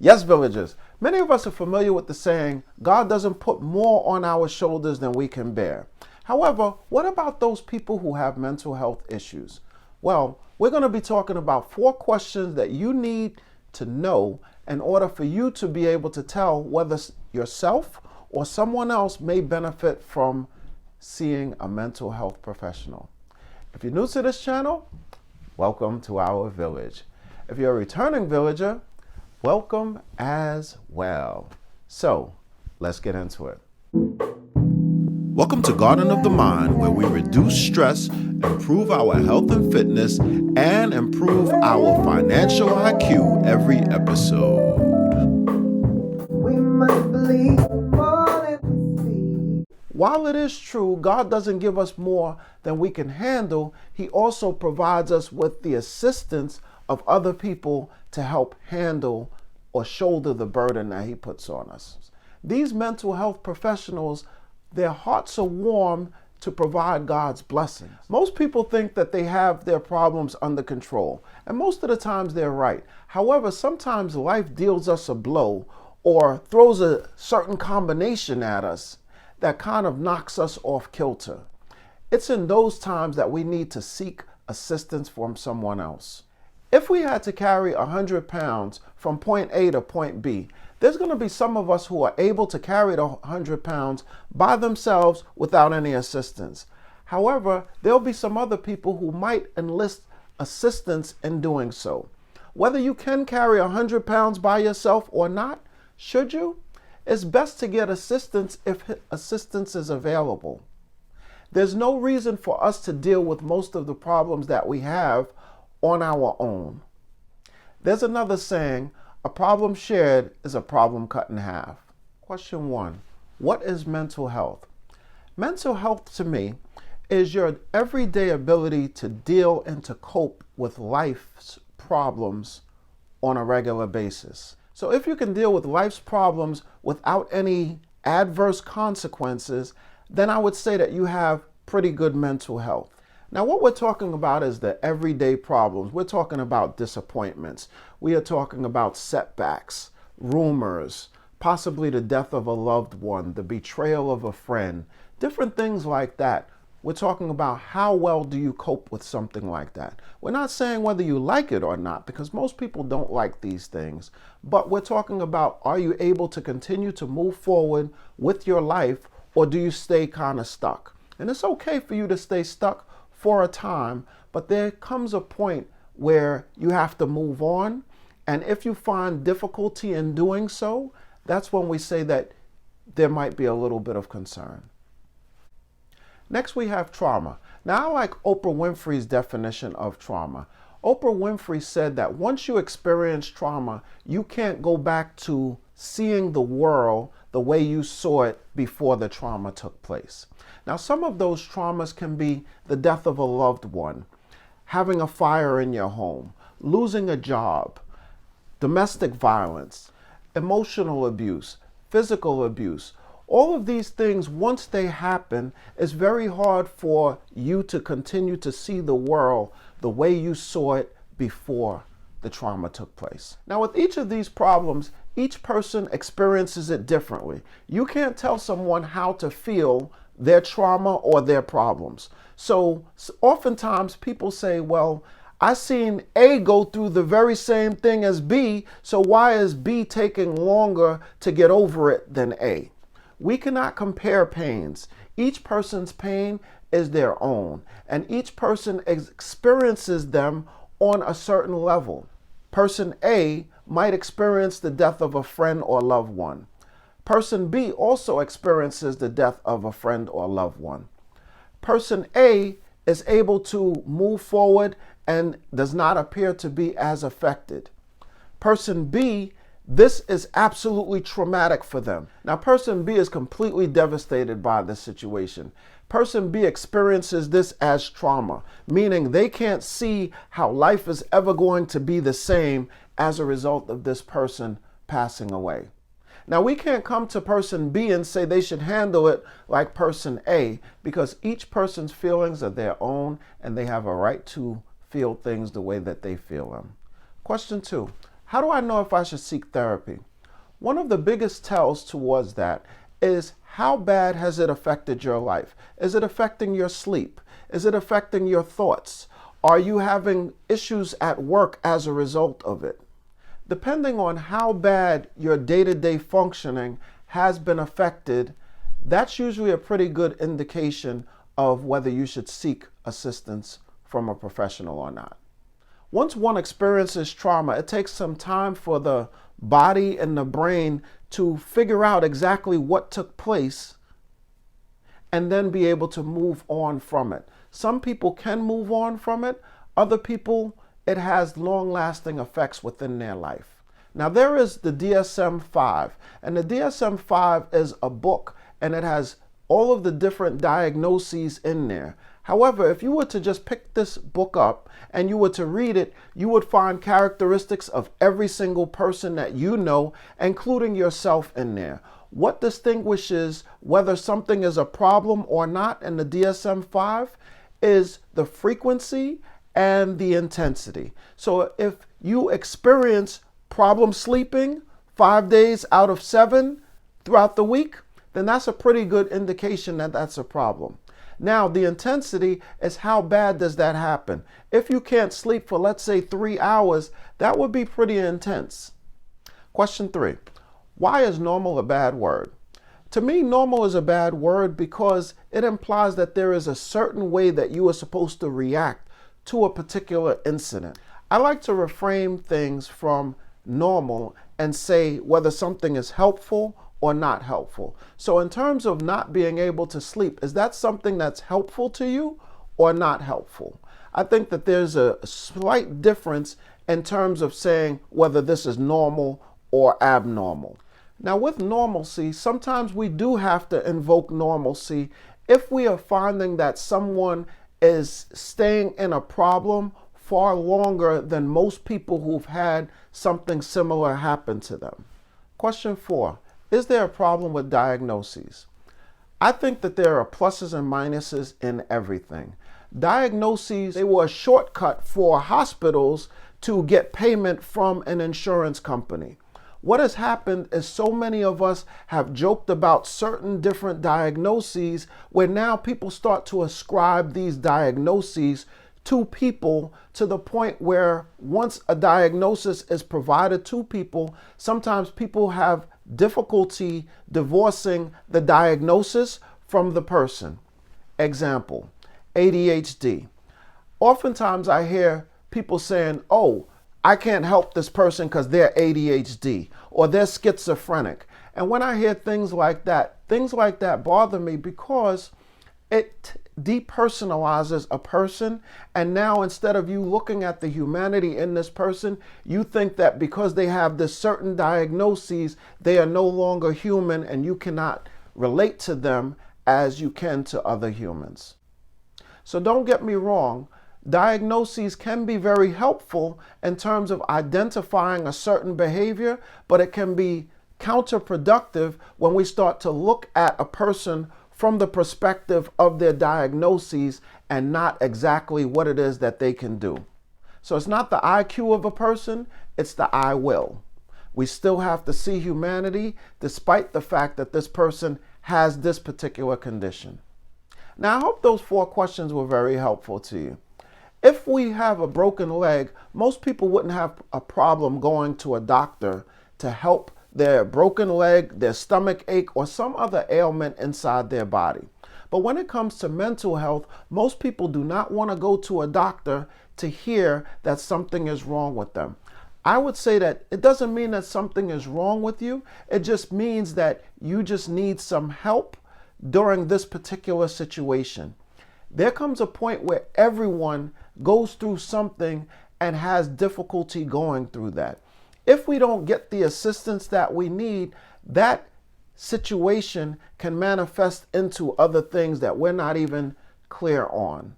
Yes, villagers, many of us are familiar with the saying, God doesn't put more on our shoulders than we can bear. However, what about those people who have mental health issues? Well, we're going to be talking about 4 questions that you need to know in order for you to be able to tell whether yourself or someone else may benefit from seeing a mental health professional. If you're new to this channel, welcome to our village. If you're a returning villager, welcome as well. So, let's get into it. Welcome to Garden of the Mind, where we reduce stress, improve our health and fitness, and improve our financial IQ every episode. We must believe more than we see. While it is true, God doesn't give us more than we can handle, He also provides us with the assistance of other people to help handle or shoulder the burden that He puts on us. These mental health professionals, their hearts are warm to provide God's blessings. Most people think that they have their problems under control, and most of the times they're right. However, sometimes life deals us a blow or throws a certain combination at us that kind of knocks us off kilter. It's in those times that we need to seek assistance from someone else. If we had to carry 100 pounds from point A to point B, there's going to be some of us who are able to carry the 100 pounds by themselves without any assistance. However, there'll be some other people who might enlist assistance in doing so. Whether you can carry 100 pounds by yourself or not, should you? It's best to get assistance if assistance is available. There's no reason for us to deal with most of the problems that we have on our own. There's another saying, a problem shared is a problem cut in half. Question 1, what is mental health? Mental health to me is your everyday ability to deal and to cope with life's problems on a regular basis. So if you can deal with life's problems without any adverse consequences, then I would say that you have pretty good mental health. Now, what we're talking about is the everyday problems. We're talking about disappointments. We are talking about setbacks, rumors, possibly the death of a loved one, the betrayal of a friend, different things like that. We're talking about how well do you cope with something like that. We're not saying whether you like it or not, because most people don't like these things. But we're talking about, are you able to continue to move forward with your life, or do you stay kind of stuck? And it's okay for you to stay stuck for a time, but there comes a point where you have to move on. And if you find difficulty in doing so, that's when we say that there might be a little bit of concern. Next, we have trauma. Now, I like Oprah Winfrey's definition of trauma. Oprah Winfrey said that once you experience trauma, you can't go back to seeing the world the way you saw it before the trauma took place. Now, some of those traumas can be the death of a loved one, having a fire in your home, losing a job, domestic violence, emotional abuse, physical abuse. All of these things, once they happen, it's very hard for you to continue to see the world the way you saw it before the trauma took place. Now, with each of these problems, each person experiences it differently. You can't tell someone how to feel their trauma or their problems. So oftentimes people say, well, I seen A go through the very same thing as B, so why is B taking longer to get over it than A? We cannot compare pains. Each person's pain is their own, and each person experiences them on a certain level. Person A might experience the death of a friend or loved one. Person B also experiences the death of a friend or loved one. Person A is able to move forward and does not appear to be as affected. Person B, this is absolutely traumatic for them. Now, person B is completely devastated by this situation. Person B experiences this as trauma, meaning they can't see how life is ever going to be the same as a result of this person passing away. Now, we can't come to person B and say they should handle it like person A, because each person's feelings are their own and they have a right to feel things the way that they feel them. Question 2, How do I know if I should seek therapy? One of the biggest tells towards that is how bad has it affected your life? Is it affecting your sleep? Is it affecting your thoughts? Are you having issues at work as a result of it? Depending on how bad your day-to-day functioning has been affected, that's usually a pretty good indication of whether you should seek assistance from a professional or not. Once one experiences trauma, it takes some time for the body and the brain to figure out exactly what took place and then be able to move on from it. Some people can move on from it. Other people, it has long-lasting effects within their life. Now, there is the DSM-5, and the DSM-5 is a book, and it has all of the different diagnoses in there. However, if you were to just pick this book up and you were to read it, you would find characteristics of every single person that you know, including yourself in there. What distinguishes whether something is a problem or not in the DSM-5 is the frequency and the intensity. So if you experience problem sleeping 5 days out of 7 throughout the week, then that's a pretty good indication that that's a problem. Now, the intensity is how bad does that happen? If you can't sleep for, let's say, 3 hours, that would be pretty intense. Question 3, why is normal a bad word? To me, normal is a bad word because it implies that there is a certain way that you are supposed to react to a particular incident. I like to reframe things from normal and say whether something is helpful or not helpful. So in terms of not being able to sleep, is that something that's helpful to you or not helpful? I think that there's a slight difference in terms of saying whether this is normal or abnormal. Now, with normalcy, sometimes we do have to invoke normalcy if we are finding that someone is staying in a problem far longer than most people who've had something similar happen to them. Question 4, is there a problem with diagnoses? I think that there are pluses and minuses in everything. Diagnoses, they were a shortcut for hospitals to get payment from an insurance company. What has happened is so many of us have joked about certain different diagnoses where now people start to ascribe these diagnoses to people to the point where once a diagnosis is provided to people, sometimes people have difficulty divorcing the diagnosis from the person. Example, ADHD. Oftentimes I hear people saying, oh, I can't help this person because they're ADHD or they're schizophrenic. And when I hear things like that bother me because it depersonalizes a person. And now instead of you looking at the humanity in this person, you think that because they have this certain diagnoses, they are no longer human and you cannot relate to them as you can to other humans. So don't get me wrong. Diagnoses can be very helpful in terms of identifying a certain behavior, but it can be counterproductive when we start to look at a person from the perspective of their diagnoses and not exactly what it is that they can do. So it's not the IQ of a person, it's the I will. We still have to see humanity despite the fact that this person has this particular condition. Now, I hope those 4 questions were very helpful to you. If we have a broken leg, most people wouldn't have a problem going to a doctor to help their broken leg, their stomach ache, or some other ailment inside their body. But when it comes to mental health, most people do not want to go to a doctor to hear that something is wrong with them. I would say that it doesn't mean that something is wrong with you. It just means that you just need some help during this particular situation. There comes a point where everyone goes through something and has difficulty going through that. If we don't get the assistance that we need, that situation can manifest into other things that we're not even clear on.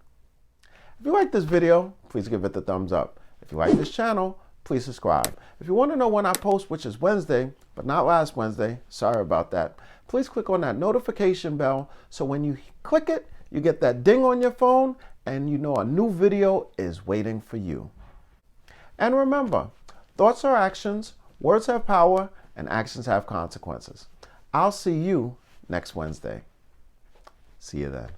If you like this video, please give it the thumbs up. If you like this channel, please subscribe. If you want to know when I post, which is Wednesday, but not last Wednesday, sorry about that, please click on that notification bell so when you click it, you get that ding on your phone and you know a new video is waiting for you. And remember, Thoughts are actions, words have power, and actions have consequences. I'll see you next Wednesday. See you then.